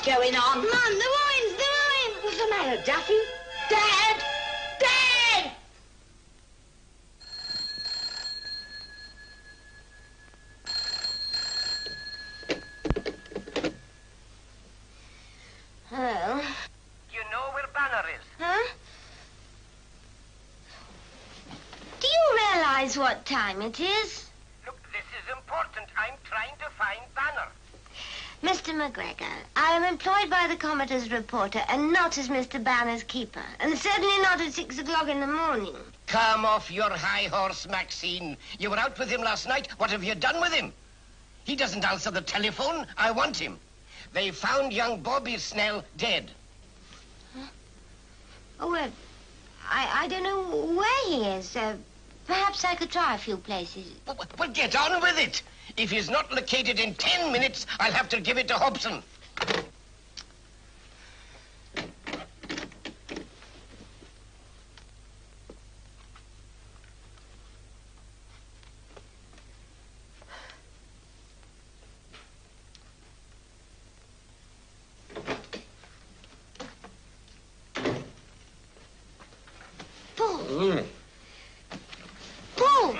going on? Mum, the wine! What's the matter, Duffy? Dad! Dad! Hello. Do you know where Banner is? Huh? Do you realize what time it is? Look, this is important. I'm trying to find Banner. Mr. McGregor, I am employed by the Comet as reporter and not as Mr. Banner's keeper. And certainly not at 6 o'clock in the morning. Come off your high horse, Maxine. You were out with him last night. What have you done with him? He doesn't answer the telephone. I want him. They found young Bobby Snell dead. Huh? Oh, well, I don't know where he is. Perhaps I could try a few places. Well, get on with it. If he's not located in 10 minutes, I'll have to give it to Hobson. Paul. Paul!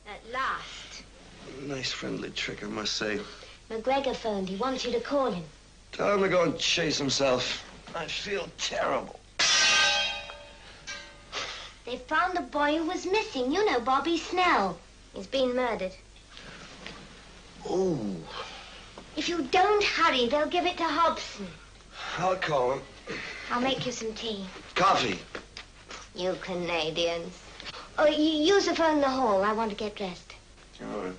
At last. Nice friendly trick, I must say. McGregor phoned. He wants you to call him. Tell him to go and chase himself. I feel terrible. They found the boy who was missing. You know, Bobby Snell. He's been murdered. Oh. If you don't hurry, they'll give it to Hobson. I'll call him. I'll make you some tea. Coffee. You Canadians. Oh, you use the phone in the hall. I want to get dressed. All right.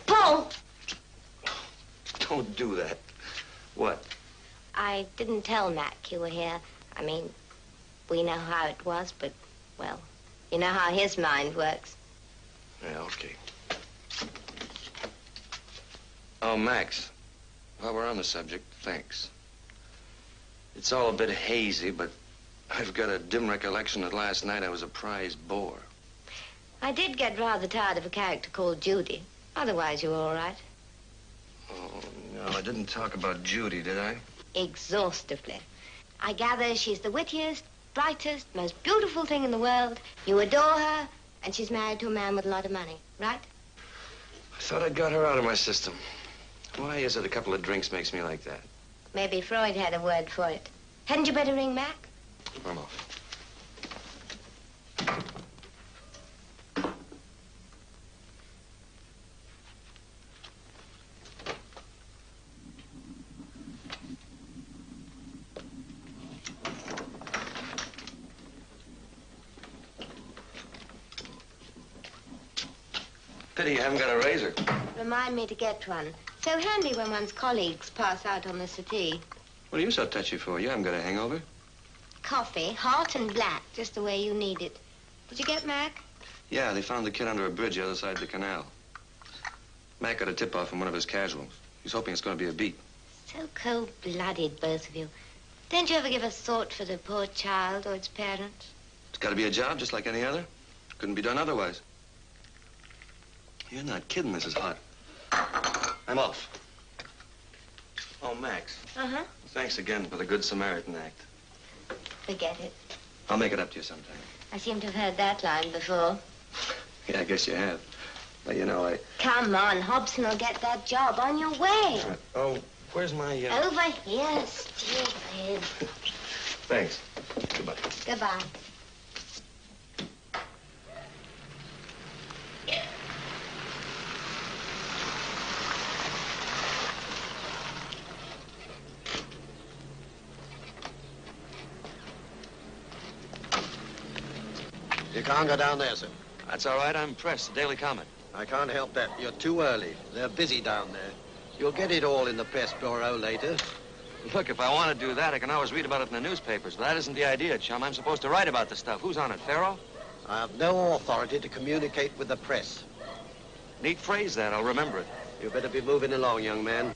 Paul! Don't do that. What? I didn't tell Mac you were here. I mean, we know how it was, but, well, you know how his mind works. Yeah, okay. Oh, Max, while we're on the subject, thanks. It's all a bit hazy, but I've got a dim recollection that last night I was a prize bore. I did get rather tired of a character called Judy. Otherwise, you were all right. Oh, no, I didn't talk about Judy, did I? Exhaustively. I gather she's the wittiest, brightest, most beautiful thing in the world. You adore her, and she's married to a man with a lot of money, right? I thought I'd got her out of my system. Why is it a couple of drinks makes me like that? Maybe Freud had a word for it. Hadn't you better ring Mac? I'm off. Pity you haven't got a razor. Remind me to get one. So handy when one's colleagues pass out on the settee. What are you so touchy for? You haven't got a hangover? Coffee, hot and black, just the way you need it. Did you get Mac? Yeah, they found the kid under a bridge the other side of the canal. Mac got a tip-off from one of his casuals. He's hoping it's going to be a beat. So cold-blooded, both of you. Don't you ever give a thought for the poor child or its parents? It's got to be a job just like any other. Couldn't be done otherwise. You're not kidding, Mrs. Hart. I'm off. Oh, Max. Uh-huh. Thanks again for the Good Samaritan act. Forget it. I'll make it up to you sometime. I seem to have heard that line before. Yeah, I guess you have. But, you know, Come on, Hobson will get that job on your way. Oh, where's my... Over here, stupid. Thanks. Goodbye. Goodbye. You can't go down there, sir. That's all right. I'm pressed. The Daily Comet. I can't help that. You're too early. They're busy down there. You'll get it all in the press bureau later. Look, if I want to do that, I can always read about it in the newspapers. But that isn't the idea, chum. I'm supposed to write about the stuff. Who's on it, Pharaoh? I have no authority to communicate with the press. Neat phrase, that. I'll remember it. You better be moving along, young man.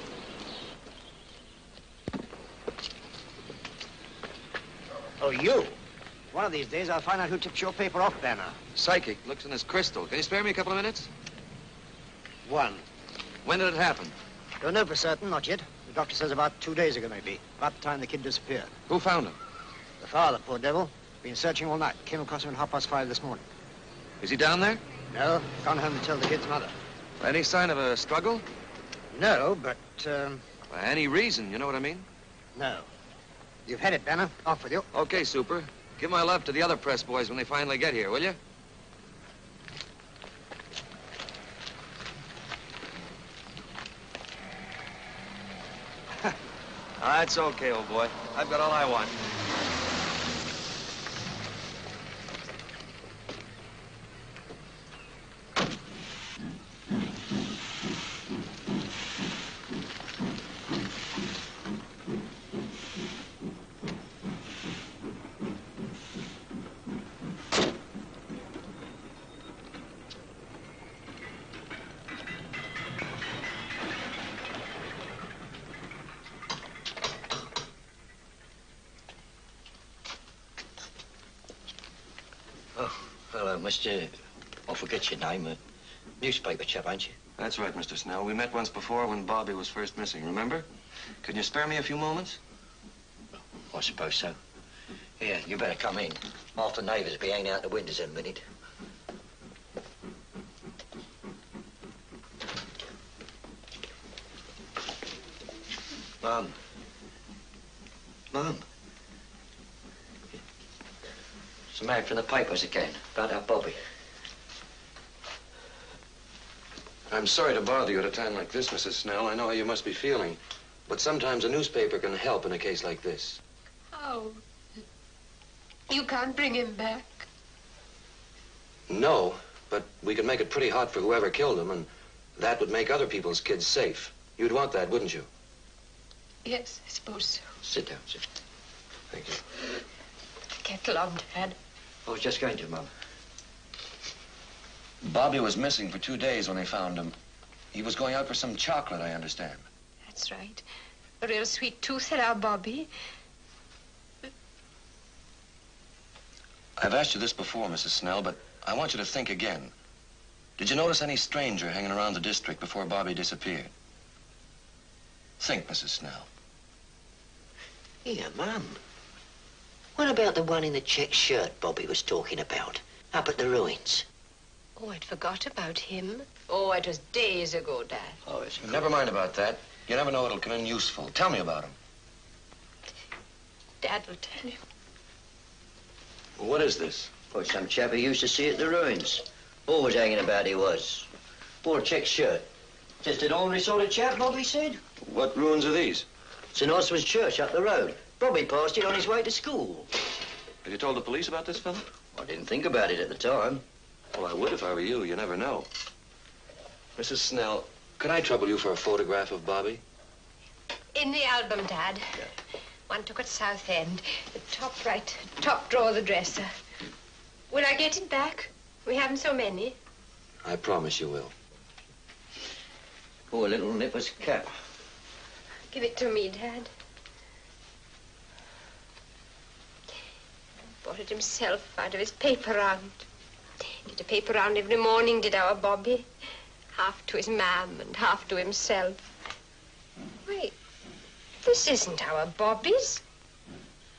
Oh, you? One of these days, I'll find out who tipped your paper off, Banner. Psychic looks in his crystal. Can you spare me a couple of minutes? One. When did it happen? Don't know for certain, not yet. The doctor says about 2 days ago, maybe. About the time the kid disappeared. Who found him? The father, poor devil. Been searching all night. Came across him at 5:30 this morning. Is he down there? No, gone home to tell the kid's mother. Any sign of a struggle? No, but, Any reason, you know what I mean? no. You've had it, Banner. Off with you. Okay, Super. Give my love to the other press boys when they finally get here, will you? That's okay, old boy. I've got all I want. Hello, Mr. I forget your name. Newspaper chap, ain't you? That's right, Mr. Snell. We met once before when Bobby was first missing, remember? Can you spare me a few moments? I suppose so. Yeah, you better come in. Half the neighbours will be hanging out the windows in a minute. Mum. Mum. It's a man from the papers again, about our Bobby. I'm sorry to bother you at a time like this, Mrs. Snell. I know how you must be feeling. But sometimes a newspaper can help in a case like this. Oh, you can't bring him back. No, but we could make it pretty hot for whoever killed him, and that would make other people's kids safe. You'd want that, wouldn't you? Yes, I suppose so. Sit down, sit. Thank you. Kettle on, Dad. I was just going to, Mum. Bobby was missing for 2 days when they found him. He was going out for some chocolate, I understand. That's right. A real sweet tooth had our Bobby. I've asked you this before, Mrs. Snell, but I want you to think again. Did you notice any stranger hanging around the district before Bobby disappeared? Think, Mrs. Snell. Here, Mum. What about the one in the check shirt Bobby was talking about? Up at the ruins? Oh, I'd forgot about him. Oh, it was days ago, Dad. Oh, it's good. Never mind about that. You never know it'll come in useful. Tell me about him. Dad will tell you. What is this? Oh, some chap who used to see at the ruins. Always hanging about he was. Wore a check shirt. Just an ordinary sort of chap, Bobby said. What ruins are these? St. Oswald's Church up the road. Bobby passed it on his way to school. Have you told the police about this fellow? I didn't think about it at the time. Well, I would if I were you. You never know. Mrs. Snell, could I trouble you for a photograph of Bobby? In the album, Dad. One took at Southend. The top right, top drawer of the dresser. Will I get it back? We haven't so many. I promise you will. Oh, a little nipper's cap. Give it to me, Dad. Bought it himself out of his paper round. Did a paper round every morning, did our Bobby. Half to his mam and half to himself. Wait, this isn't our Bobby's.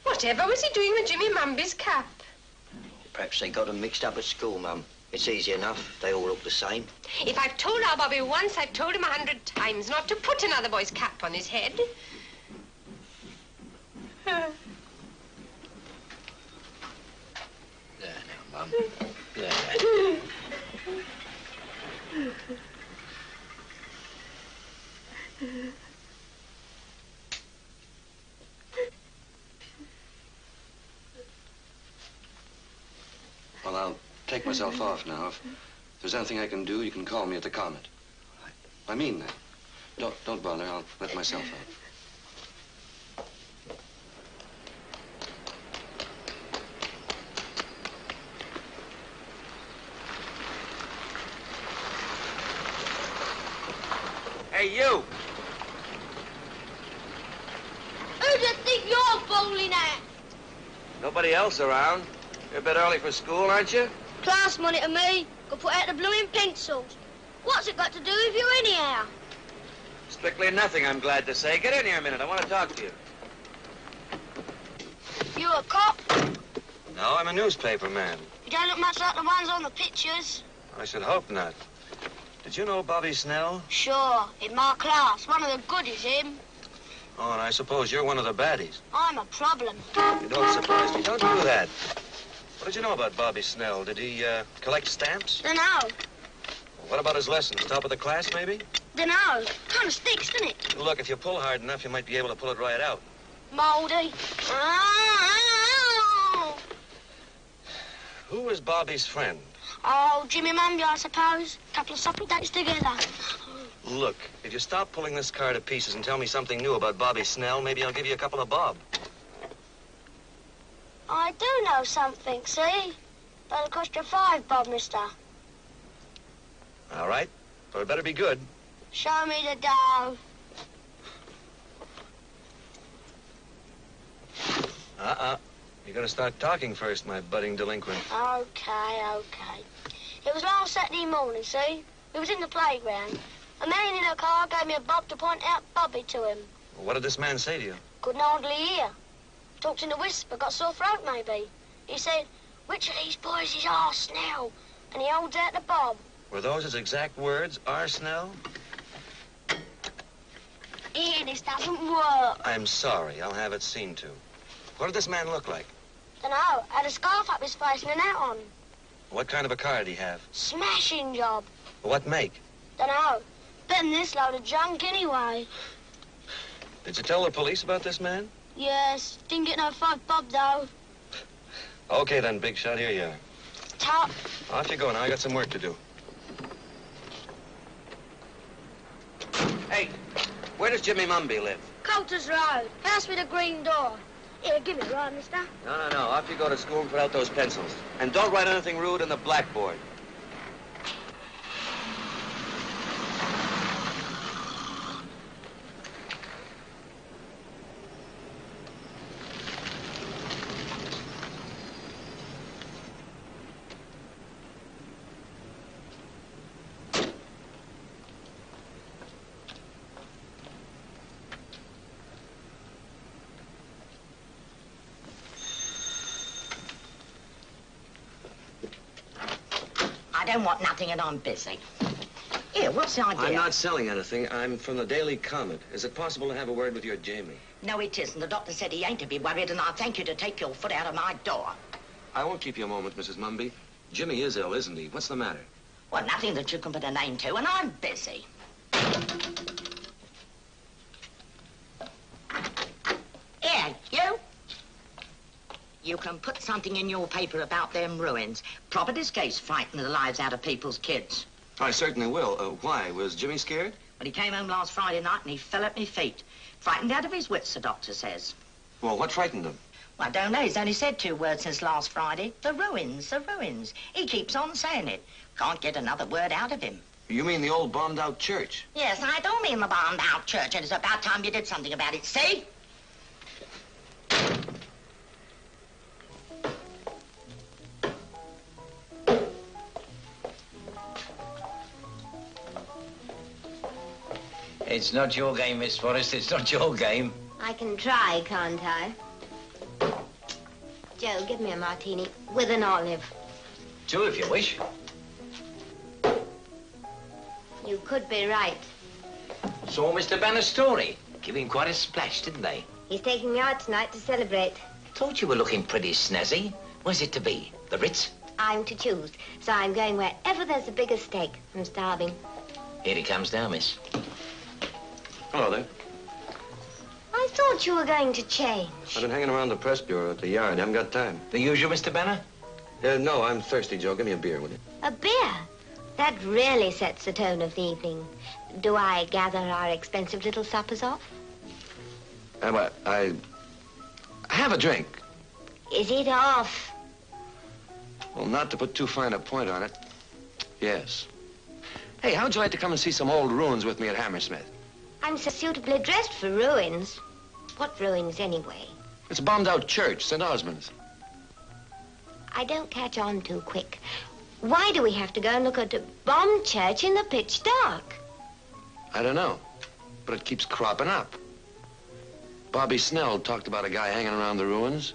Whatever was he doing with Jimmy Mumby's cap? Perhaps they got them mixed up at school, Mum. It's easy enough. They all look the same. If I've told our Bobby once, I've told him 100 times not to put another boy's cap on his head. There now, Mum. There. Well, I'll take myself off now. If there's anything I can do, you can call me at the Comet. I mean that. Don't bother. I'll let myself out. Hey, you! Who do you think you're fooling at? Nobody else around. You're a bit early for school, aren't you? Class money to me. Go put out the blooming pencils. What's it got to do with you anyhow? Strictly nothing, I'm glad to say. Get in here a minute. I want to talk to you. You a cop? No, I'm a newspaper man. You don't look much like the ones on the pictures. I should hope not. Did you know Bobby Snell? Sure, in my class. One of the goodies, him. Oh, and I suppose you're one of the baddies. I'm a problem. You don't surprise me. Don't do that. What did you know about Bobby Snell? Did he collect stamps? Dunno. What about his lessons? Top of the class, maybe? Dunno. Kind of sticks, doesn't it? Look, if you pull hard enough, you might be able to pull it right out. Mouldy. Who was Bobby's friend? Oh, Jimmy Mumby, I suppose. Couple of supper dates together. Look, if you stop pulling this car to pieces and tell me something new about Bobby Snell, maybe I'll give you a couple of bob. I do know something, see? But it'll cost you 5 bob, mister. All right, but it better be good. Show me the dough. You're gonna start talking first, my budding delinquent. Okay. It was last Saturday morning, see? We was in the playground. A man in a car gave me a bob to point out Bobby to him. Well, what did this man say to you? Couldn't hardly hear. Talked in a whisper, got sore throat maybe. He said, which of these boys is our Snell? And he holds out the bob. Were those his exact words, R. Snell? Here, this doesn't work. I'm sorry, I'll have it seen to. What did this man look like? Dunno, had a scarf up his face and a hat on. What kind of a car did he have? Smashing job. What make? Dunno, better than this load of junk anyway. Did you tell the police about this man? Yes, didn't get no 5 bob though. Okay then, big shot, here you are. Top. Off you go now, I got some work to do. Hey, where does Jimmy Mumby live? Coulter's Road, house with a green door. Here, give me a ride, mister. No. Off you go to school and put out those pencils. And don't write anything rude on the blackboard. I don't want nothing and I'm busy. Here, what's the idea? I'm not selling anything. I'm from the Daily Comet. Is it possible to have a word with your Jamie? No, it isn't. The doctor said he ain't to be worried, and I thank you to take your foot out of my door. I won't keep you a moment, Mrs. Mumby. Jimmy is ill, isn't he? What's the matter? Well, nothing that you can put a name to, and I'm busy. Here, you. You can put something in your paper about them ruins. Property's case frightening the lives out of people's kids. I certainly will. Why? Was Jimmy scared? Well, he came home last Friday night and he fell at me feet. Frightened out of his wits, the doctor says. Well, what frightened him? Well, I don't know. He's only said 2 words since last Friday. The ruins, the ruins. He keeps on saying it. Can't get another word out of him. You mean the old bombed-out church? Yes, I don't mean the bombed-out church, and it's about time you did something about it, see? It's not your game, Miss Forrest. It's not your game. I can try, can't I? Joe, give me a martini with an olive. 2 if you wish. You could be right. Saw Mr. Banner's story. Gave him quite a splash, didn't they? He's taking me out tonight to celebrate. Thought you were looking pretty snazzy. Where's it to be? The Ritz? I'm to choose, so I'm going wherever there's the biggest steak. I'm starving. Here he comes now, miss. Hello there. I thought you were going to change. I've been hanging around the press bureau at the yard. Haven't got time. The usual, Mr. Banner? No, I'm thirsty, Joe. Give me a beer, will you? A beer? That really sets the tone of the evening. Do I gather our expensive little suppers off? I have a drink. Is it off? Well, not to put too fine a point on it. Yes. Hey, how'd you like to come and see some old ruins with me at Hammersmith? I'm so suitably dressed for ruins. What ruins, anyway? It's a bombed-out church, St. Osmond's. I don't catch on too quick. Why do we have to go and look at a bombed church in the pitch dark? I don't know, but it keeps cropping up. Bobby Snell talked about a guy hanging around the ruins.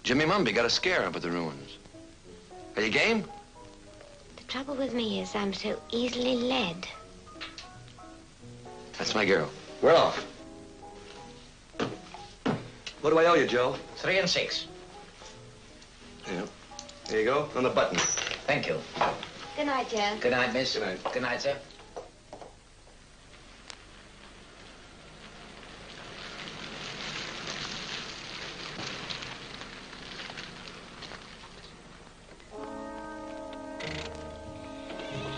Jimmy Mumby got a scare up at the ruins. Are you game? The trouble with me is I'm so easily led. That's my girl. We're off. What do I owe you, Joe? 3 and 6. Yeah. There you go, on the button. Thank you. Good night, Joe. Good night, miss. Good night. Good night, sir.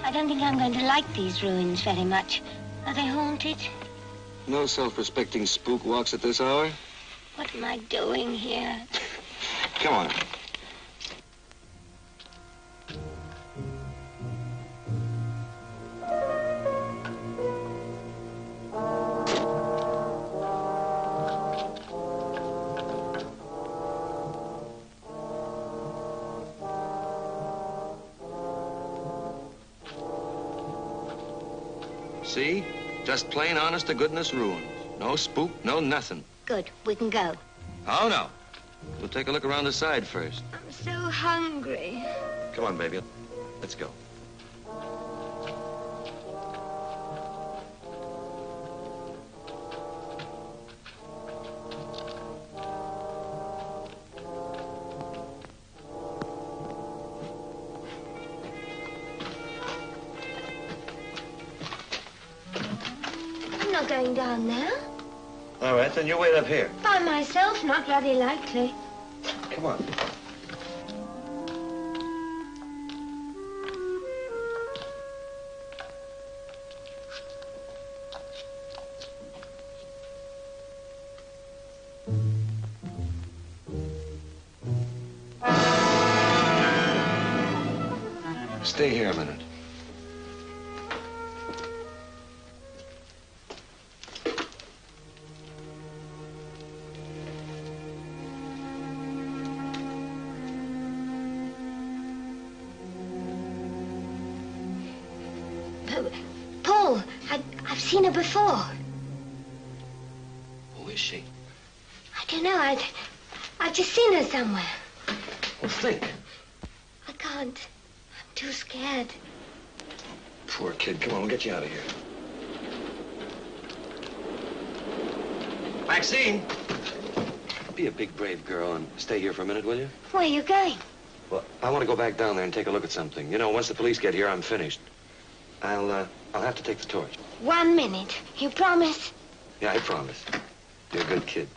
I don't think I'm going to like these ruins very much. Are they haunted? No self-respecting spook walks at this hour. What am I doing here? Come on. See? Just plain honest-to-goodness ruins. No spook, no nothing. Good. We can go. Oh, no. We'll take a look around the side first. I'm so hungry. Come on, baby. Let's go. I'm not going down there. All right, then you wait up here. By myself, not very likely. Come on. Stay here a minute. Paul, I've seen her before. Who is she? I don't know. I've just seen her somewhere. Well, think. I can't. I'm too scared. Poor kid. Come on, we'll get you out of here. Maxine! Be a big, brave girl and stay here for a minute, will you? Where are you going? Well, I want to go back down there and take a look at something. You know, once the police get here, I'm finished. I'll have to take the torch. 1 minute. You promise? Yeah, I promise. You're a good kid.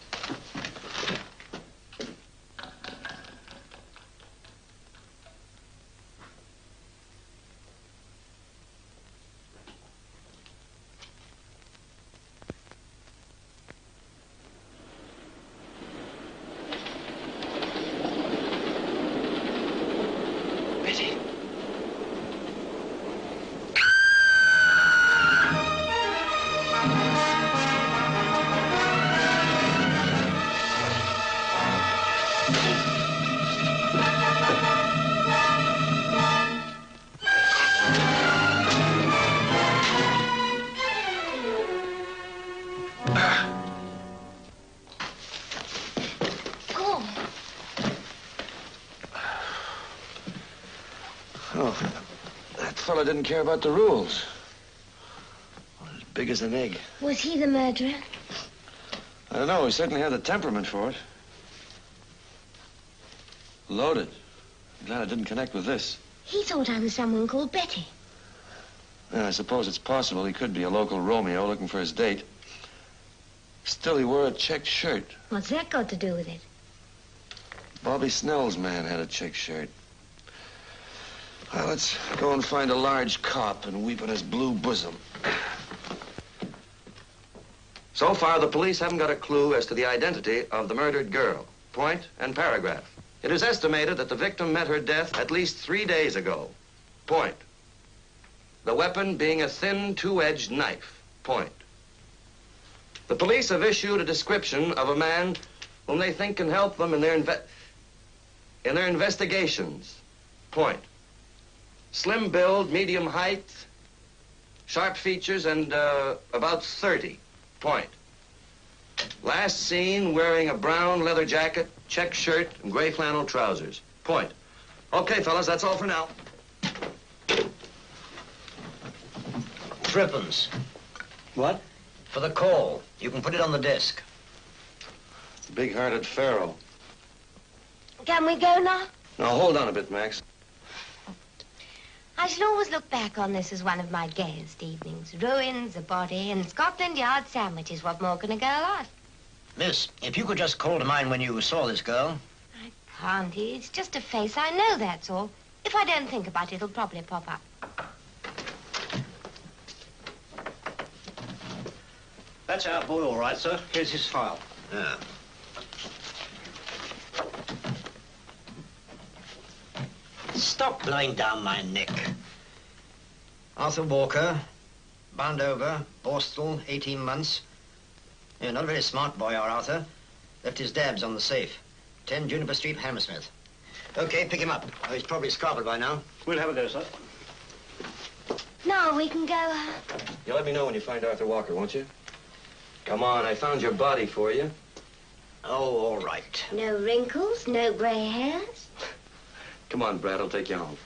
Oh, that fella didn't care about the rules. As big as an egg. Was he the murderer? I don't know. He certainly had the temperament for it. Loaded. I'm glad I didn't connect with this. He thought I was someone called Betty. Yeah, I suppose it's possible he could be a local Romeo looking for his date. Still, he wore a checked shirt. What's that got to do with it? Bobby Snell's man had a checked shirt. Well, let's go and find a large cop and weep on his blue bosom. So far, the police haven't got a clue as to the identity of the murdered girl. Point and paragraph. It is estimated that the victim met her death at least 3 days ago. Point. The weapon being a thin, two-edged knife. Point. The police have issued a description of a man whom they think can help them in their in their investigations. Point. Slim build, medium height, sharp features, and about 30. Point. Last seen wearing a brown leather jacket, check shirt, and gray flannel trousers. Point. Okay, fellas, that's all for now. Threepence. What? For the call. You can put it on the desk. Big-hearted Pharaoh. Can we go now? Now, hold on a bit, Max. I shall always look back on this as one of my gayest evenings. Ruins, a body, and Scotland Yard sandwiches. What more can a girl ask? Miss, if you could just call to mind when you saw this girl. I can't. It's just a face. I know that's all. If I don't think about it, it'll probably pop up. That's our boy, all right, sir. Here's his file. Yeah. Stop blowing down my neck. Arthur Walker, bound over, Borstal, 18 months. You're not a very smart boy, are Arthur. Left his dabs on the safe. 10 Juniper Street, Hammersmith. Okay, pick him up. Oh, he's probably scrabbled by now. We'll have a go, sir. No, we can go. You'll let me know when you find Arthur Walker, won't you? Come on, I found your body for you. Oh, all right. No wrinkles, no gray hairs. Come on, Brad, I'll take you home.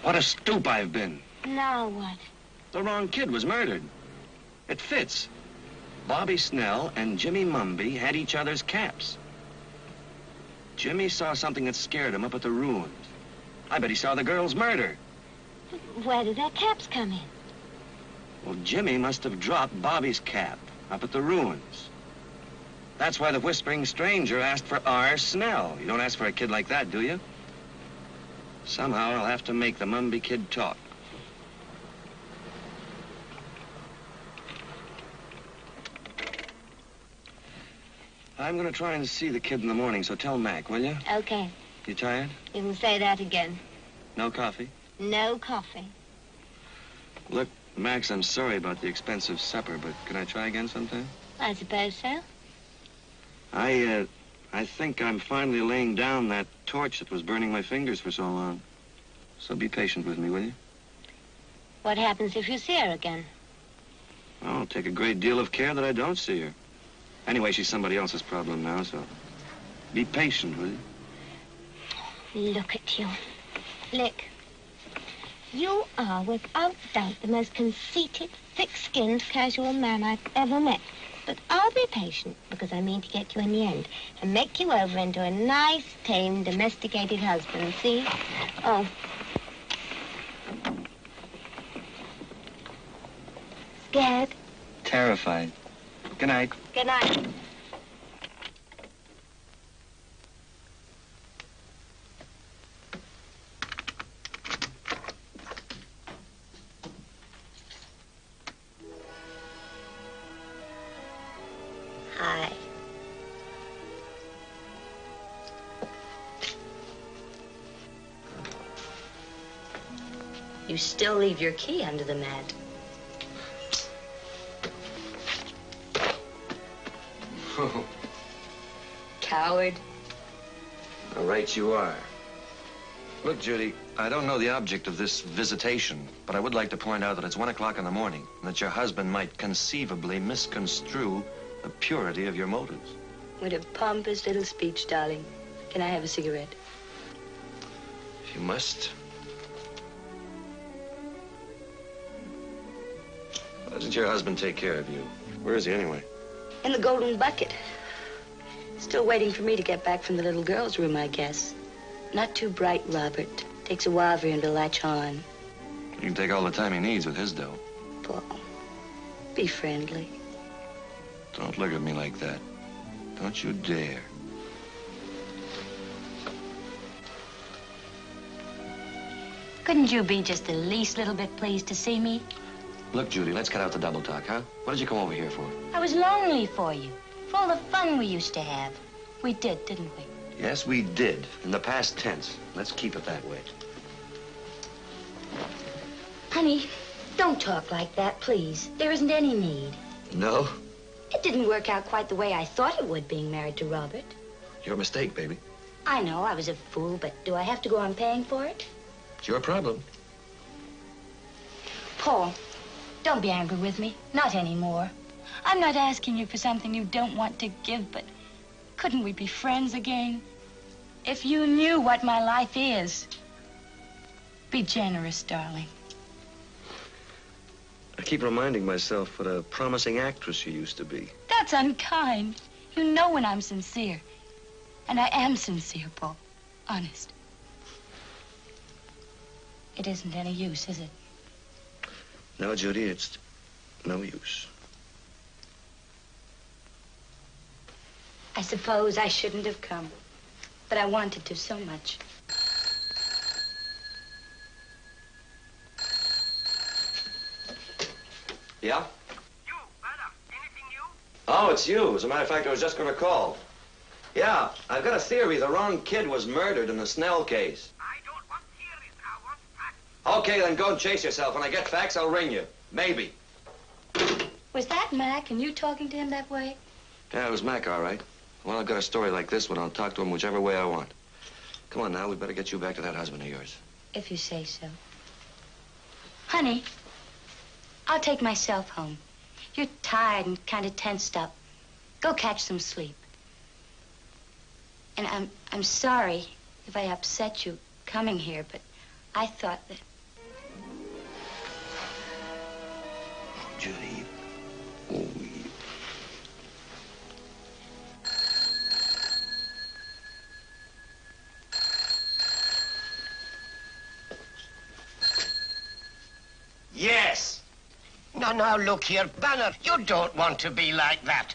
What a stoop I've been. Now what? The wrong kid was murdered. It fits. Bobby Snell and Jimmy Mumby had each other's caps. Jimmy saw something that scared him up at the ruins. I bet he saw the girl's murder. Where did their caps come in? Well, Jimmy must have dropped Bobby's cap up at the ruins. That's why the whispering stranger asked for R. Snell. You don't ask for a kid like that, do you? Somehow I'll have to make the Mumby kid talk. I'm going to try and see the kid in the morning, so tell Mac, will you? Okay. You tired? You can say that again. No coffee? No coffee. Look, Max, I'm sorry about the expensive supper, but can I try again sometime? I suppose so. I think I'm finally laying down that torch that was burning my fingers for so long. So be patient with me, will you? What happens if you see her again? I'll take a great deal of care that I don't see her. Anyway, she's somebody else's problem now, so be patient, will you? Look at you. Look. You are, without doubt, the most conceited, thick-skinned, casual man I've ever met. But I'll be patient, because I mean to get you in the end and make you over into a nice, tame, domesticated husband, see? Oh. Scared? Terrified. Good night. Good night. Hi. You still leave your key under the mat. Coward. All right, you are. Look, Judy, I don't know the object of this visitation, but I would like to point out that it's 1 o'clock in the morning and that your husband might conceivably misconstrue the purity of your motives. What a pompous little speech, darling. Can I have a cigarette? If you must. Why doesn't your husband take care of you? Where is he anyway? In the golden bucket. Still waiting for me to get back from the little girl's room, I guess. Not too bright, Robert. Takes a while for him to latch on. You can take all the time he needs with his dough. Paul, be friendly. Don't look at me like that. Don't you dare. Couldn't you be just the least little bit pleased to see me? Look, Judy, let's cut out the double talk, huh? What did you come over here for? I was lonely for you. For all the fun we used to have. We did, didn't we? Yes, we did. In the past tense. Let's keep it that way. I Honey, don't talk like that, please. There isn't any need. No? It didn't work out quite the way I thought it would, being married to Robert. Your mistake, baby. I know I was a fool, but do I have to go on paying for it? It's your problem. Paul, don't be angry with me. Not anymore. I'm not asking you for something you don't want to give, but couldn't we be friends again? If you knew what my life is. Be generous, darling. I keep reminding myself what a promising actress you used to be. That's unkind. You know when I'm sincere. And I am sincere, Paul. Honest. It isn't any use, is it? No, Judy, it's no use. I suppose I shouldn't have come. But I wanted to so much. Yeah? You, Banner. Anything new? Oh, it's you. As a matter of fact, I was just going to call. Yeah, I've got a theory the wrong kid was murdered in the Snell case. I don't want theories. I want facts. Okay, then go and chase yourself. When I get facts, I'll ring you. Maybe. Was that Mac and you talking to him that way? Yeah, it was Mac, all right. Well, I've got a story like this one. I'll talk to him whichever way I want. Come on now, we'd better get you back to that husband of yours. If you say so. Honey, I'll take myself home. You're tired and kind of tensed up. Go catch some sleep. And I'm sorry if I upset you coming here, but I thought that... Oh, Judy. Oh, Yes. Now, look here, Banner, you don't want to be like that.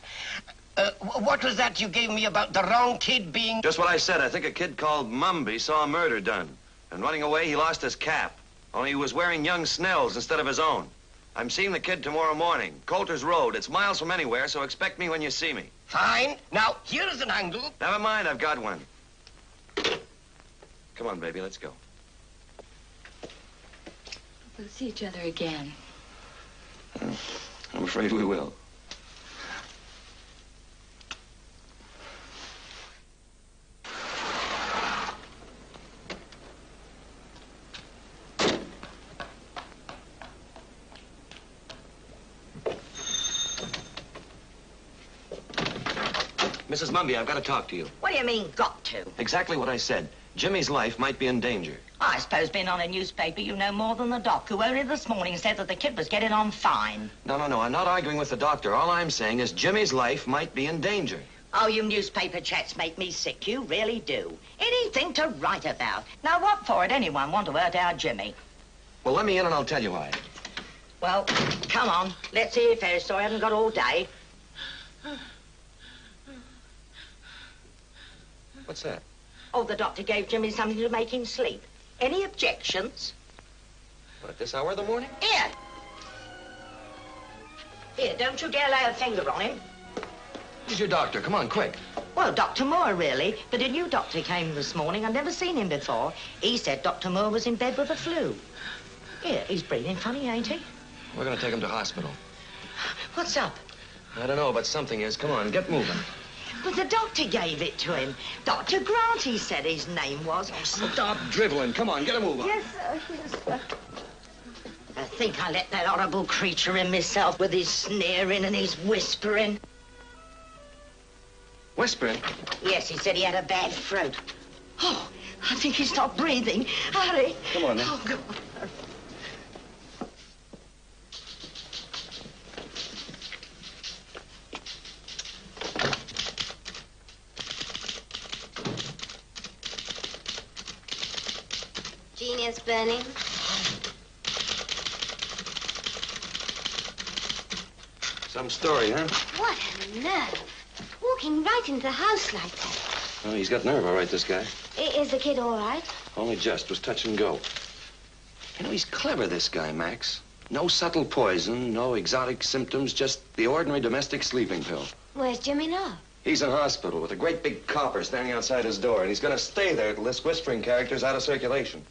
What was that you gave me about the wrong kid being... Just what I said. I think a kid called Mumby saw a murder done. And running away, he lost his cap. Only he was wearing young Snell's instead of his own. I'm seeing the kid tomorrow morning. Coulter's Road. It's miles from anywhere, so expect me when you see me. Fine. Now, here's an angle. Never mind, I've got one. Come on, baby, let's go. We'll see each other again. I'm afraid we will. Mrs. Mumby, I've got to talk to you. What do you mean, got to? Exactly what I said. Jimmy's life might be in danger. I suppose being on a newspaper, you know more than the doc, who only this morning said that the kid was getting on fine. No, I'm not arguing with the doctor. All I'm saying is Jimmy's life might be in danger. Oh, you newspaper chats make me sick. You really do. Anything to write about. Now, what for would anyone want to hurt our Jimmy? Well, let me in and I'll tell you why. Well, come on. Let's hear your fair story. I haven't got all day. What's that? Oh, the doctor gave Jimmy something to make him sleep. Any objections? What, at this hour of the morning? Here. Here, don't you dare lay a finger on him. Who's your doctor? Come on, quick. Well, Dr. Moore, really. But a new doctor came this morning. I've never seen him before. He said Dr. Moore was in bed with the flu. Here, he's breathing funny, ain't he? We're going to take him to hospital. What's up? I don't know, but something is. Come on, get moving. But the doctor gave it to him. Dr. Grant, he said his name was. Stop driveling. Come on, get a move on. Yes, sir. Yes, sir. I think I let that horrible creature in myself with his sneering and his whispering. Whispering? Yes, he said he had a bad throat. Oh, I think he's not breathing. Hurry. Come on, then. Oh, God. Genius burning. Some story, huh? What a nerve. Walking right into the house like that. Oh, he's got nerve, all right, this guy. Is the kid all right? Only just. Was touch and go. You know, he's clever, this guy, Max. No subtle poison, no exotic symptoms, just the ordinary domestic sleeping pill. Where's Jimmy now? He's in hospital with a great big copper standing outside his door, and he's going to stay there till this whispering character's out of circulation.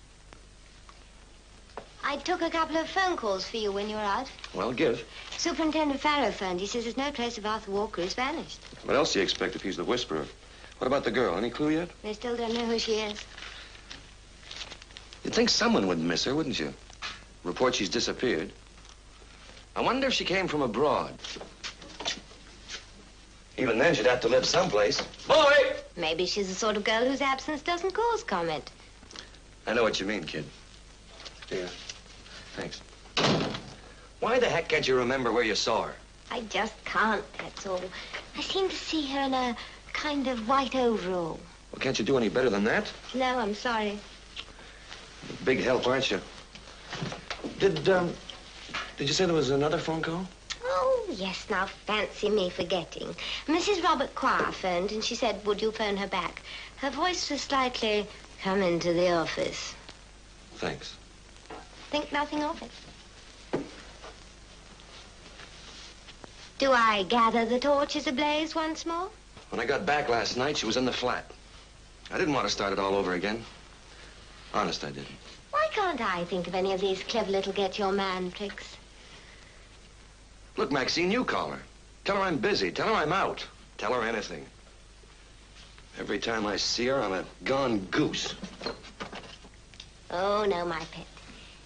I took a couple of phone calls for you when you were out. Well, give. Superintendent Farrow phoned. He says there's no trace of Arthur Walker. He's vanished. What else do you expect if he's the whisperer? What about the girl? Any clue yet? They still don't know who she is. You'd think someone would miss her, wouldn't you? Report she's disappeared. I wonder if she came from abroad. Even then, she'd have to live someplace. Boy! Maybe she's the sort of girl whose absence doesn't cause comment. I know what you mean, kid. Here. Thanks. Why the heck can't you remember where you saw her? I just can't, that's all. I seem to see her in a kind of white overall. Well, can't you do any better than that? No, I'm sorry. Big help, aren't you? Did you say there was another phone call? Oh, yes, now fancy me forgetting. Mrs. Robert Quire phoned and she said, would you phone her back? Her voice was slightly, come into the office. Thanks. Think nothing of it. Do I gather the torch is ablaze once more? When I got back last night, she was in the flat. I didn't want to start it all over again. Honest, I didn't. Why can't I think of any of these clever little get-your-man tricks? Look, Maxine, you call her. Tell her I'm busy. Tell her I'm out. Tell her anything. Every time I see her, I'm a gone goose. Oh, no, my pet.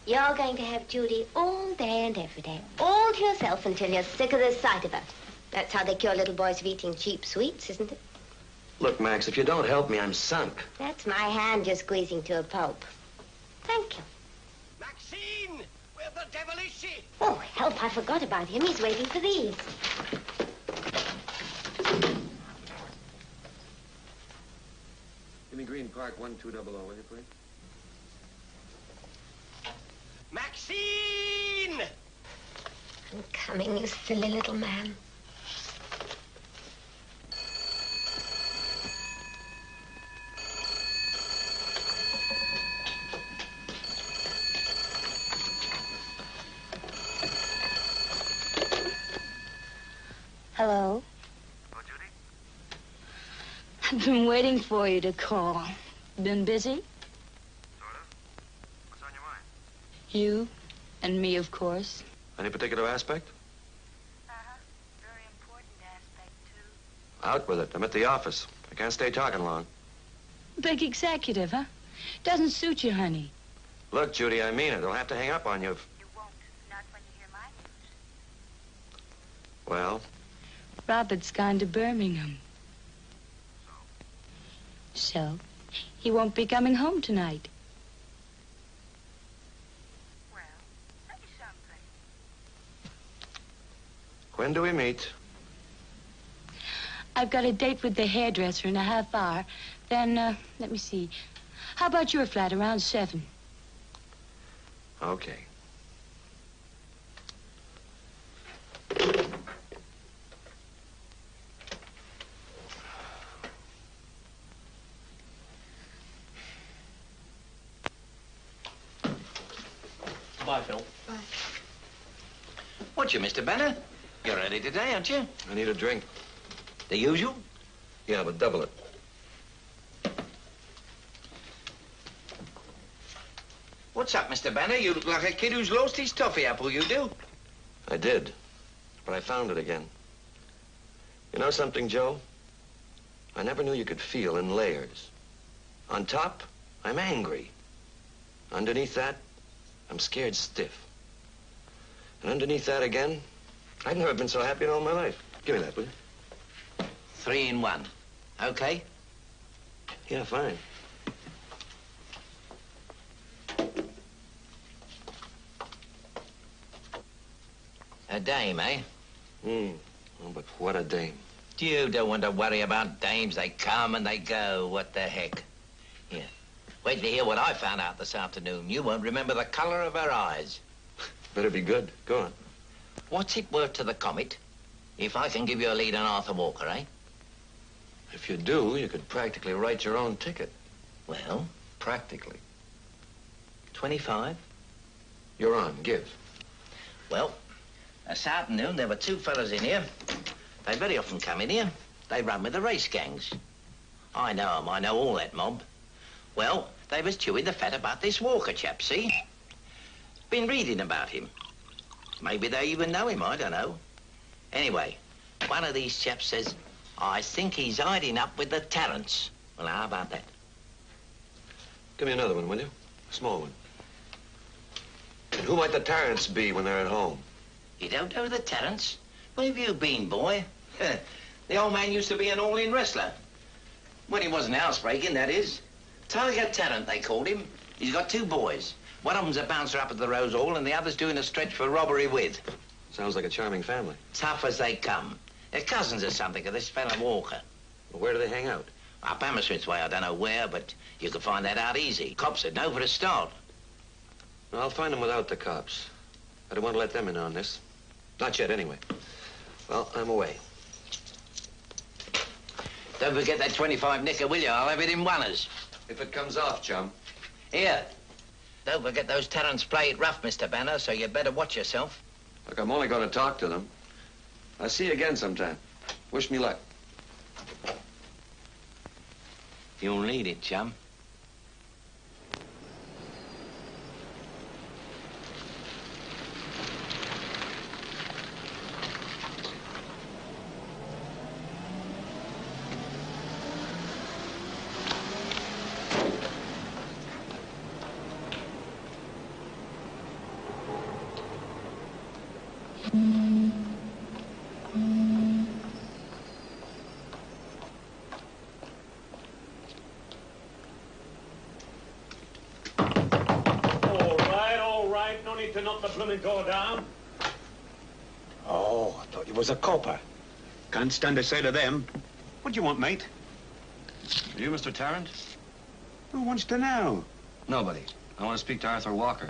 You're going to have Judy all day and every day, all to yourself until you're sick of the sight of her. That's how they cure little boys of eating cheap sweets, isn't it? Look, Max, if you don't help me, I'm sunk. That's my hand you're squeezing to a pulp. Thank you. Maxine! Where the devil is she? Oh, help, I forgot about him. He's waiting for these. Give me Green Park 1200, will you, please? Maxine! I'm coming, you silly little man. Hello? Oh, Judy? I've been waiting for you to call. Been busy? Sort of. What's on your mind? You and me, of course. Any particular aspect? Uh-huh. Very important aspect, too. Out with it. I'm at the office. I can't stay talking long. Big executive, huh? Doesn't suit you, honey. Look, Judy, I mean it. I'll have to hang up on you if... You won't. Not when you hear my news. Well? Robert's gone to Birmingham. So? He won't be coming home tonight. Well, say something. When do we meet? I've got a date with the hairdresser in a half hour. Then, let me see. How about your flat around 7? Okay. Bye, Phil. Bye. What you, Mr. Banner? You're ready today, aren't you? I need a drink. The usual? Yeah, but double it. What's up, Mr. Banner? You look like a kid who's lost his toffee apple, you do. I did, but I found it again. You know something, Joe? I never knew you could feel in layers. On top, I'm angry. Underneath that, I'm scared stiff. And underneath that again, I've never been so happy in all my life. Give me that, will you? 3 in 1. Okay? Yeah, fine. A dame, eh? Oh, but what a dame. You don't want to worry about dames. They come and they go. What the heck? Here. Wait till you hear what I found out this afternoon. You won't remember the color of her eyes. Better be good. Go on. What's it worth to the Comet if I can give you a lead on Arthur Walker, eh? If you do, you could practically write your own ticket. Well, Practically. 25? You're on. Give. Well, this afternoon there were 2 fellas in here. They very often come in here. They run with the race gangs. I know 'em. I know all that mob. Well, they was chewing the fat about this Walker chap, see? Been reading about him. Maybe they even know him, I don't know. Anyway, one of these chaps says, I think he's hiding up with the Tarrants. Well, how about that? Give me another one, will you? A small one. And who might the Tarrants be when they're at home? You don't know the Tarrants? Where have you been, boy? The old man used to be an all-in wrestler. When he wasn't housebreaking, that is. Tiger Tarrant, they called him. He's got 2 boys. One of them's a bouncer up at the Rose Hall, and the other's doing a stretch for robbery with. Sounds like a charming family. Tough as they come. They're cousins or something of this fella Walker. Well, where do they hang out? Up Hammersmith's way, I don't know where, but you can find that out easy. Cops would know for a start. Well, I'll find them without the cops. I don't want to let them in on this. Not yet, anyway. Well, I'm away. Don't forget that 25 nicker, will you? I'll have it in oneers. If it comes off, chum. Here. Don't forget those Tarrants play it rough, Mr. Banner, so you better watch yourself. Look, I'm only going to talk to them. I'll see you again sometime. Wish me luck. You'll need it, chum. To knock the blooming door down. Oh, I thought you was a copper. Can't stand the sight of them. What do you want, mate? Are you Mr. Tarrant? Who wants to know? Nobody. I want to speak to Arthur Walker.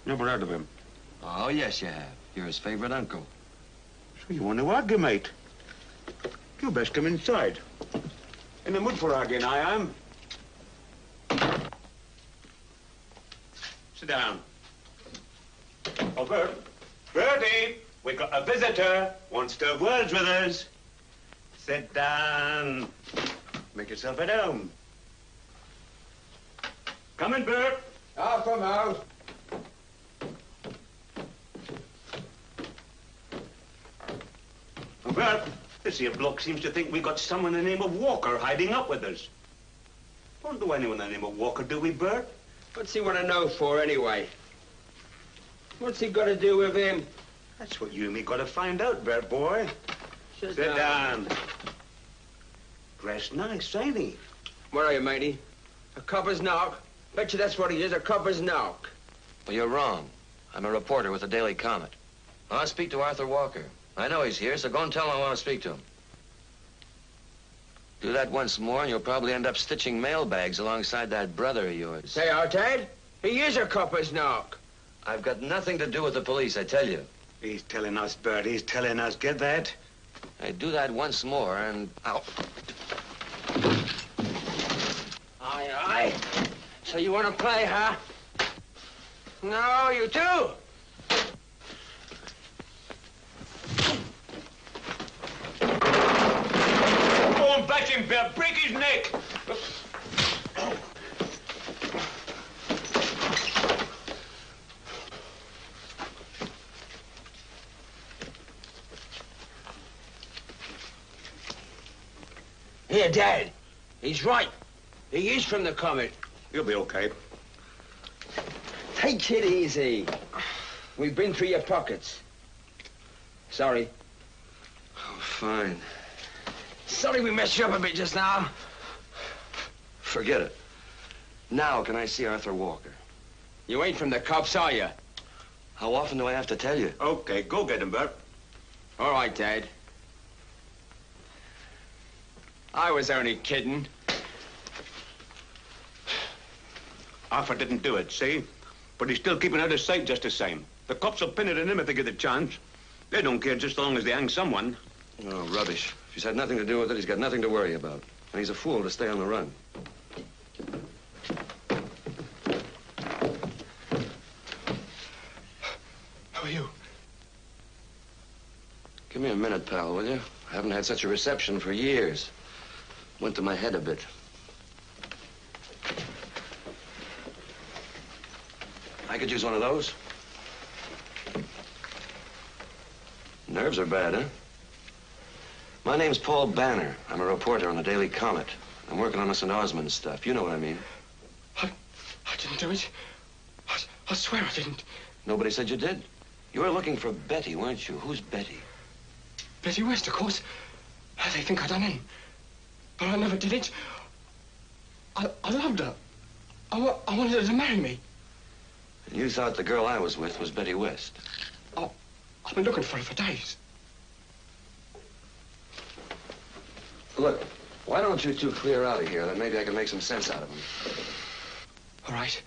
Never heard of him. Oh, yes, you have. You're his favorite uncle. So you want to argue, mate? You best come inside. In the mood for arguing, I am. Sit down. Oh, Bert. Bertie, we got a visitor. Wants to words with us. Sit down. Make yourself at home. Come in, Bert. I'll come out. Oh, Bert, this here bloke seems to think we got someone in the name of Walker hiding up with us. Don't do anyone in the name of Walker, do we, Bert? What's he want to know for, anyway? What's he got to do with him? That's what you and me got to find out, Bert boy. Sit down. Dressed nice, ain't he? Where are you, matey? A copper's knock? Bet you that's what he is, a copper's knock. Well, you're wrong. I'm a reporter with the Daily Comet. I want to speak to Arthur Walker. I know he's here, so go and tell him I want to speak to him. Do that once more, and you'll probably end up stitching mailbags alongside that brother of yours. Say, Ted, he is a copper's knock. I've got nothing to do with the police, I tell you. He's telling us, Bert. He's telling us. Get that? Hey, do that once more, and I'll... Aye, aye. So you want to play, huh? No, you do. Go and bash him, Bert. Break his neck. Here, Dad. He's right. He is from the Comet. You'll be okay. Take it easy. We've been through your pockets. Sorry. Oh, fine. Sorry we messed you up a bit just now. Forget it. Now, can I see Arthur Walker? You ain't from the cops, are you? How often do I have to tell you? Okay, go get him, Bert. All right, Dad. I was only kidding. Arthur didn't do it, see? But he's still keeping out of sight just the same. The cops will pin it on him if they get the chance. They don't care just as long as they hang someone. Oh, rubbish. If he's had nothing to do with it, he's got nothing to worry about. And he's a fool to stay on the run. How are you? Give me a minute, pal, will you? I haven't had such a reception for years. Went to my head a bit. I could use one of those. Nerves are bad, huh? My name's Paul Banner. I'm a reporter on the Daily Comet. I'm working on the St. Osmond stuff. You know what I mean. I didn't do it. I swear I didn't. Nobody said you did. You were looking for Betty, weren't you? Who's Betty? Betty West, of course. They think I done it. But I never did it. I loved her. I wanted her to marry me. And you thought the girl I was with was Betty West. I've been looking for her for days. Look, why don't you two clear out of here? Then maybe I can make some sense out of them. All right.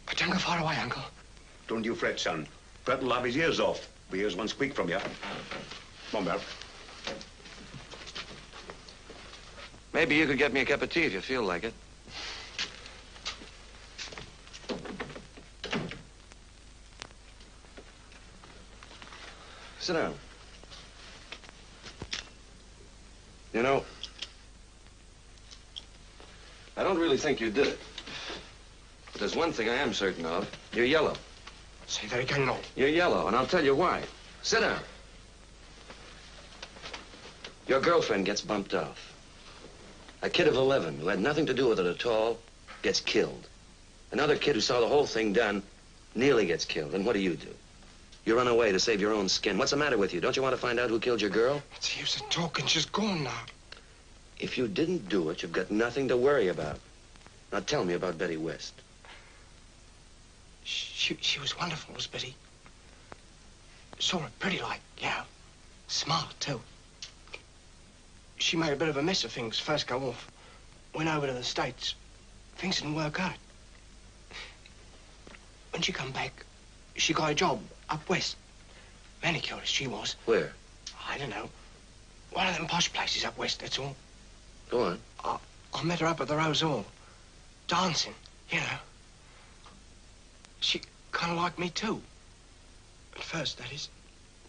But don't go far away, Uncle. Don't you fret, son. Bert will have his ears off. We hears one squeak from you. Come on, Bert. Maybe you could get me a cup of tea if you feel like it. Sit down. You know, I don't really think you did it. But there's one thing I am certain of. You're yellow. Say that again, no. You're yellow, and I'll tell you why. Sit down. Your girlfriend gets bumped off. A kid of 11 who had nothing to do with it at all gets killed. Another kid who saw the whole thing done nearly gets killed. And what do? You run away to save your own skin. What's the matter with you? Don't you want to find out who killed your girl? What's the use of talking? She's gone now. If you didn't do it, you've got nothing to worry about. Now tell me about Betty West. She was wonderful, was Betty. Saw her pretty like, yeah. Smart, too. She made a bit of a mess of things first go off. Went over to the States. Things didn't work out. When she come back, she got a job up west. Manicurist, she was. Where? I don't know. One of them posh places up west, that's all. Go on. I met her up at the Rose Hall. Dancing, you know. She kind of liked me, too. At first, that is.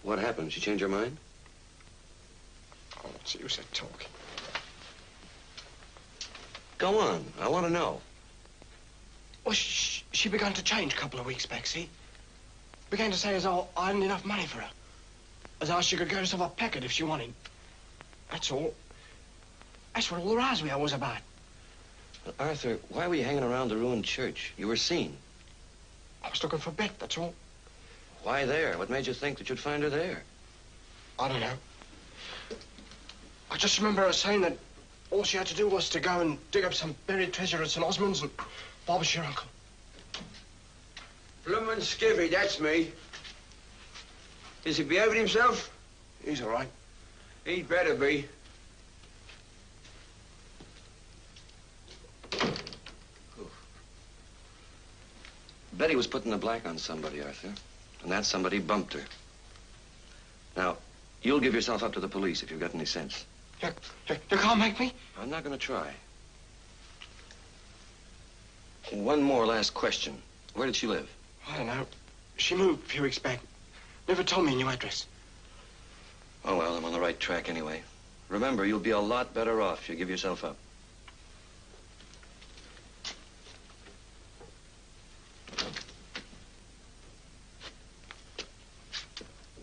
What happened? She changed her mind? Oh, what's the use of talking? Go on. I want to know. Well, she began to change a couple of weeks back, see? Began to say as though I hadn't enough money for her. As though she could get herself a packet if she wanted. That's all. That's what all the razzia was about. Well, Arthur, why were you hanging around the ruined church? You were seen. I was looking for Bet, that's all. Why there? What made you think that you'd find her there? I don't know. I just remember her saying that all she had to do was to go and dig up some buried treasure at St. Osmond's and Bob was your uncle. Bloomin' skivvy, that's me. Is he behaving himself? He's all right. He'd better be. Betty was putting the black on somebody, Arthur. And that somebody bumped her. Now, you'll give yourself up to the police if you've got any sense. You can't make me? I'm not going to try. One more last question. Where did she live? I don't know. She moved a few weeks back. Never told me a new address. Oh, well, I'm on the right track anyway. Remember, you'll be a lot better off if you give yourself up.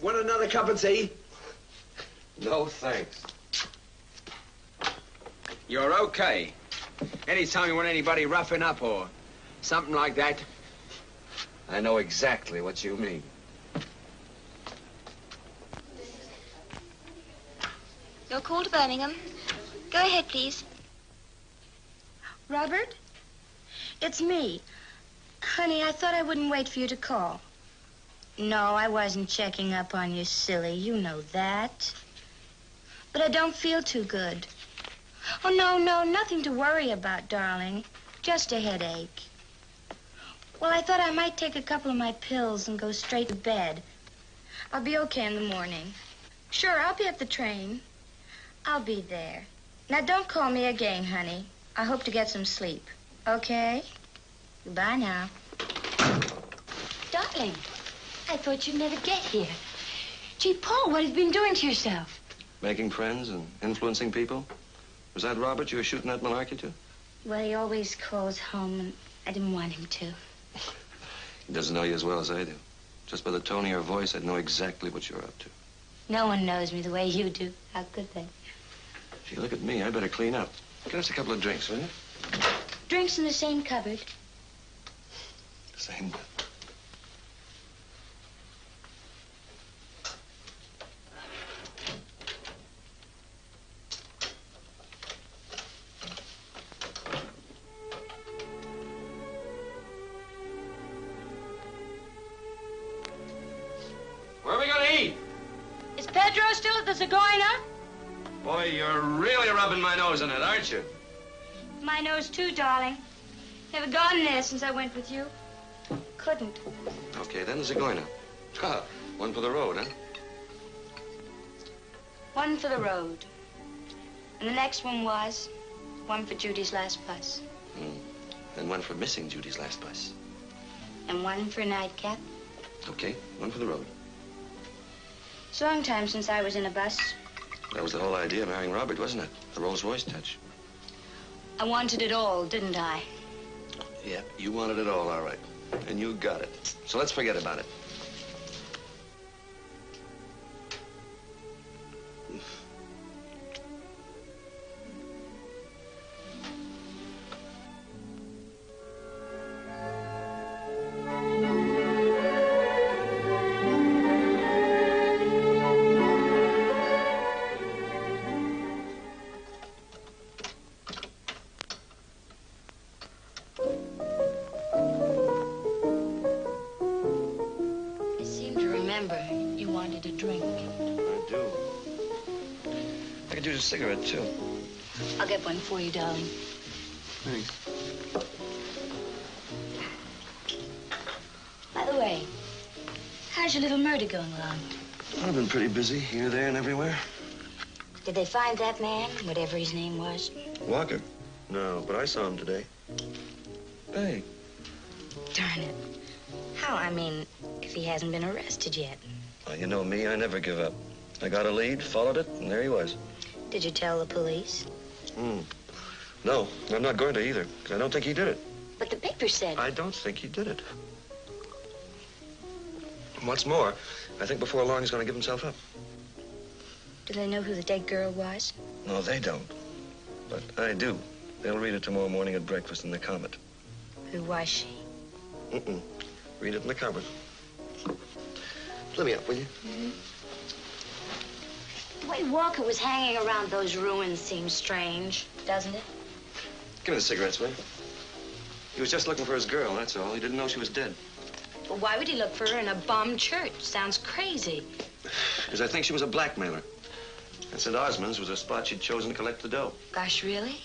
Want another cup of tea? No, thanks. You're okay. Anytime you want anybody roughing up or something like that. I know exactly what you mean. Your call to Birmingham. Go ahead, please. Robert? It's me. Honey, I thought I wouldn't wait for you to call. No, I wasn't checking up on you, silly. You know that. But I don't feel too good. Oh, no, nothing to worry about, darling. Just a headache. Well, I thought I might take a couple of my pills and go straight to bed. I'll be okay in the morning. Sure, I'll be at the train. I'll be there. Now, don't call me again, honey. I hope to get some sleep. Okay? Goodbye now. Darling, I thought you'd never get here. Gee, Paul, what have you been doing to yourself? Making friends and influencing people? Was that Robert you were shooting that malarkey to? Well, he always calls home, and I didn't want him to. He doesn't know you as well as I do. Just by the tone of your voice, I'd know exactly what you're up to. No one knows me the way you do. How could they? Gee, look at me. I better clean up. Get us a couple of drinks, will you? Drinks in the same cupboard. Same. Where are we going to eat? Is Pedro still at the Zagorna? Boy, you're really rubbing my nose in it, aren't you? My nose too, darling. Never gone there since I went with you. Couldn't. Okay, then the Zagorna. Ha, one for the road, huh? One for the road. And the next one was one for Judy's last bus. And one for missing Judy's last bus. And one for a nightcap. Okay, one for the road. It's a long time since I was in a bus. That was the whole idea of marrying Robert, wasn't it? The Rolls-Royce touch. I wanted it all, didn't I? Yeah, you wanted it all right. And you got it. So let's forget about it. A cigarette, too. I'll get one for you, darling. Thanks. By the way, how's your little murder going along? I've been pretty busy, here, there, and everywhere. Did they find that man, whatever his name was? Walker? No, but I saw him today. Hey. Darn it. How, I mean, if he hasn't been arrested yet? Well, you know me, I never give up. I got a lead, followed it, and there he was. Did you tell the police? No, I'm not going to either, because I don't think he did it. But the paper said... I don't think he did it. What's more, I think before long he's going to give himself up. Do they know who the dead girl was? No, they don't. But I do. They'll read it tomorrow morning at breakfast in the Comet. Who was she? Read it in the cupboard. Let me up, will you? The way Walker was hanging around those ruins seems strange, doesn't it? Give me the cigarettes, will you? He was just looking for his girl, that's all. He didn't know she was dead. But why would he look for her in a bombed church? Sounds crazy. Because I think she was a blackmailer. And St. Osmond's was a spot she'd chosen to collect the dough. Gosh, really?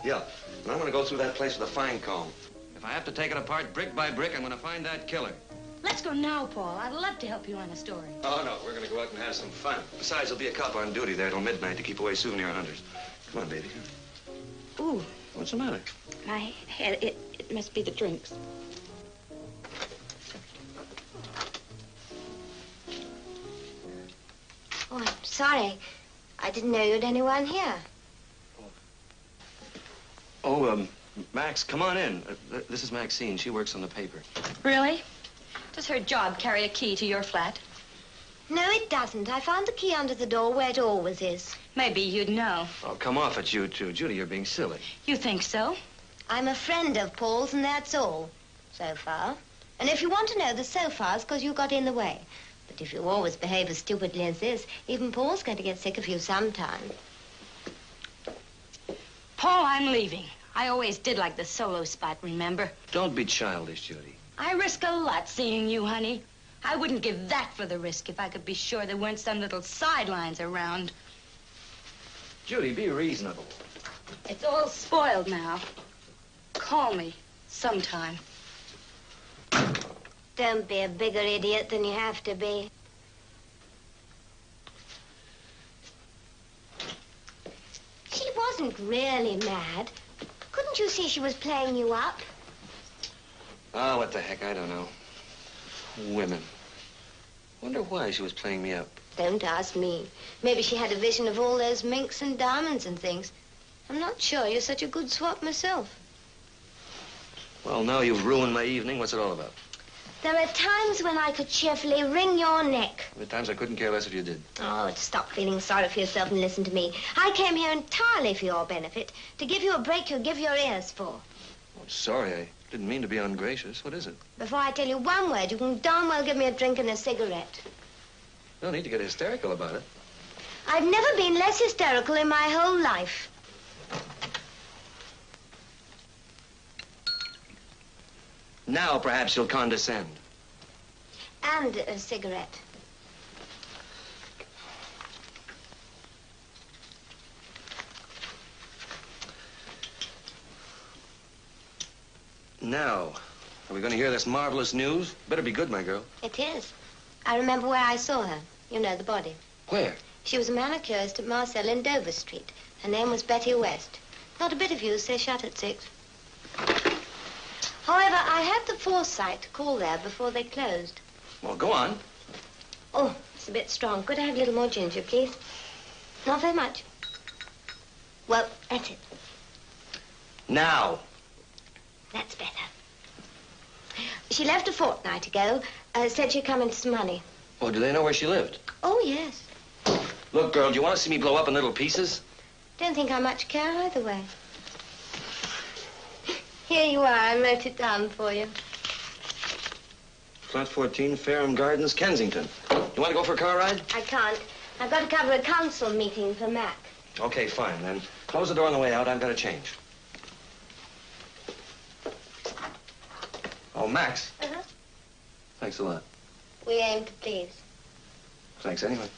Yeah. And I'm going to go through that place with a fine comb. If I have to take it apart brick by brick, I'm going to find that killer. Let's go now, Paul. I'd love to help you on a story. Oh, no. We're going to go out and have some fun. Besides, there'll be a cop on duty there till midnight to keep away souvenir hunters. Come on, baby. Ooh. What's the matter? My head, it must be the drinks. Oh, I'm sorry. I didn't know you had anyone here. Oh, Max, come on in. This is Maxine. She works on the paper. Really? Does her job carry a key to your flat? No, it doesn't. I found the key under the door where it always is. Maybe you'd know. Oh, come off it, you two. Judy, you're being silly. You think so? I'm a friend of Paul's, and that's all, so far. And if you want to know, the so far is because you got in the way. But if you always behave as stupidly as this, even Paul's going to get sick of you sometime. Paul, I'm leaving. I always did like the solo spot, remember? Don't be childish, Judy. I risk a lot seeing you, honey. I wouldn't give that for the risk if I could be sure there weren't some little sidelines around. Judy, be reasonable. It's all spoiled now. Call me sometime. Don't be a bigger idiot than you have to be. She wasn't really mad. Couldn't you see she was playing you up? Oh, what the heck, I don't know. Women. Wonder why she was playing me up. Don't ask me. Maybe she had a vision of all those minks and diamonds and things. I'm not sure you're such a good swap myself. Well, now you've ruined my evening. What's it all about? There are times when I could cheerfully wring your neck. There are times I couldn't care less if you did. Oh, stop feeling sorry for yourself and listen to me. I came here entirely for your benefit, to give you a break you'll give your ears for. Oh, sorry, I didn't mean to be ungracious. What is it? Before I tell you one word, you can darn well give me a drink and a cigarette. No need to get hysterical about it. I've never been less hysterical in my whole life. Now perhaps you'll condescend. And a cigarette. Now, are we going to hear this marvelous news? Better be good, my girl. It is. I remember where I saw her. You know, the body. Where? She was a manicurist at Marcel in Dover Street. Her name was Betty West. Not a bit of use. They shut at 6. However, I had the foresight to call there before they closed. Well, go on. Oh, it's a bit strong. Could I have a little more ginger, please? Not very much. Well, that's it. Now. That's better. She left a fortnight ago. Said she'd come into some money. Oh, do they know where she lived? Oh, yes. Look, girl, do you want to see me blow up in little pieces? Don't think I much care either way. Here you are. I wrote it down for you. Flat 14, Fareham Gardens, Kensington. You want to go for a car ride? I can't. I've got to cover a council meeting for Mac. Okay, fine, then. Close the door on the way out. I've got to change. Oh, Max. Uh-huh. Thanks a lot. We aim to please. Thanks anyway.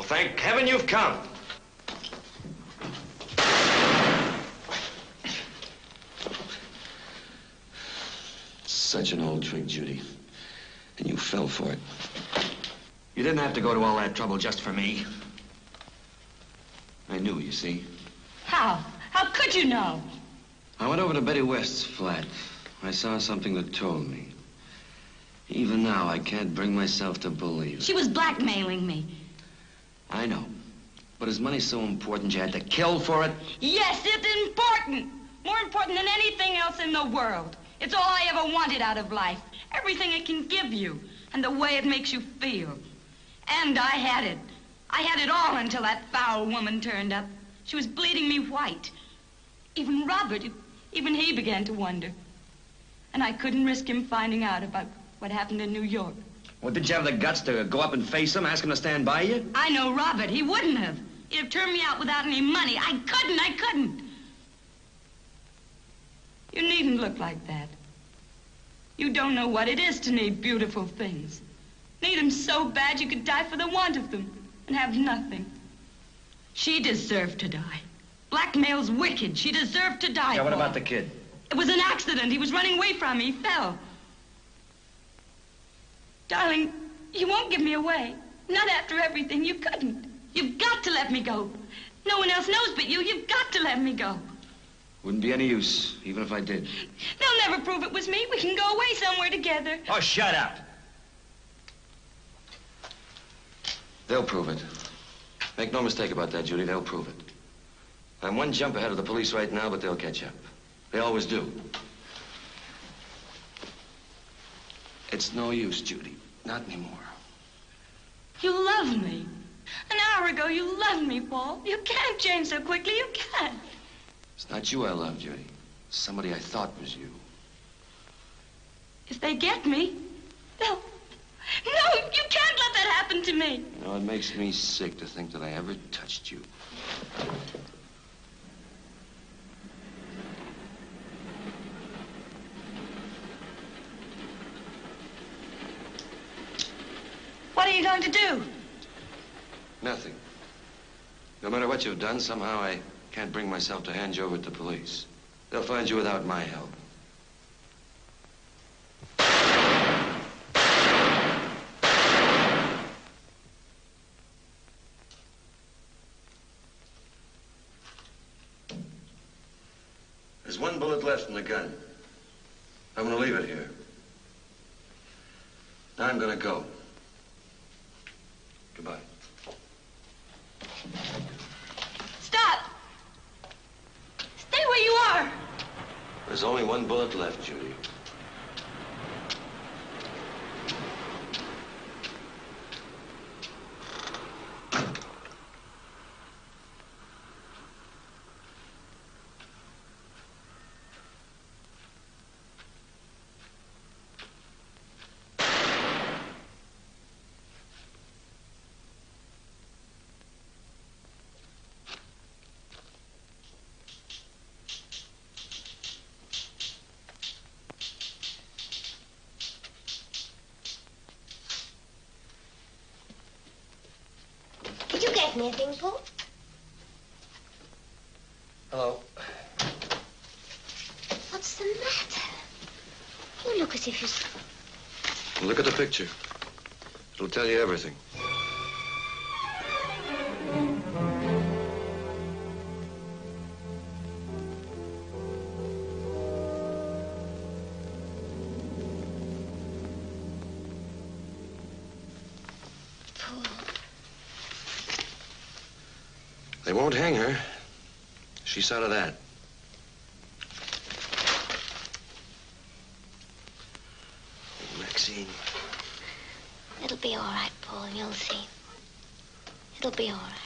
Thank heaven you've come. Such an old trick, Judy. And you fell for it. You didn't have to go to all that trouble just for me. I knew, you see. How? How could you know? I went over to Betty West's flat. I saw something that told me. Even now, I can't bring myself to believe it. She was blackmailing me. I know. But is money so important you had to kill for it? Yes, it's important. More important than anything else in the world. It's all I ever wanted out of life. Everything it can give you. And the way it makes you feel. And I had it. I had it all until that foul woman turned up. She was bleeding me white. Even Robert, even he began to wonder. And I couldn't risk him finding out about what happened in New York. Well, did you have the guts to go up and face him, ask him to stand by you? I know Robert. He wouldn't have. He'd have turned me out without any money. I couldn't. You needn't look like that. You don't know what it is to need beautiful things. Need them so bad you could die for the want of them and have nothing. She deserved to die. Blackmail's wicked. She deserved to die. Yeah, what Paul. about the kid? It was an accident. He was running away from me. He fell. Darling, you won't give me away. Not after everything. You couldn't. You've got to let me go. No one else knows but you. You've got to let me go. Wouldn't be any use, even if I did. They'll never prove it was me. We can go away somewhere together. Oh, shut up. They'll prove it. Make no mistake about that, Judy. They'll prove it. I'm one jump ahead of the police right now, but they'll catch up. They always do. It's no use, Judy. Not anymore. You love me. An hour ago, you loved me, Paul. You can't change so quickly. You can't. It's not you I love, Judy. It's somebody I thought was you. If they get me, they'll... No, you can't let that happen to me. You know, it makes me sick to think that I ever touched you. What are you going to do? Nothing. No matter what you've done, somehow I can't bring myself to hand you over to the police. They'll find you without my help. There's one bullet left in the gun. I'm gonna leave it here. Now I'm gonna go. Goodbye. Stop! Stay where you are! There's only one bullet left, Judy. Did you get anything, Paul? Hello. What's the matter? You look as if you... Look at the picture. It'll tell you everything. They won't hang her. She saw to that. Maxine. It'll be all right, Paul. You'll see. It'll be all right.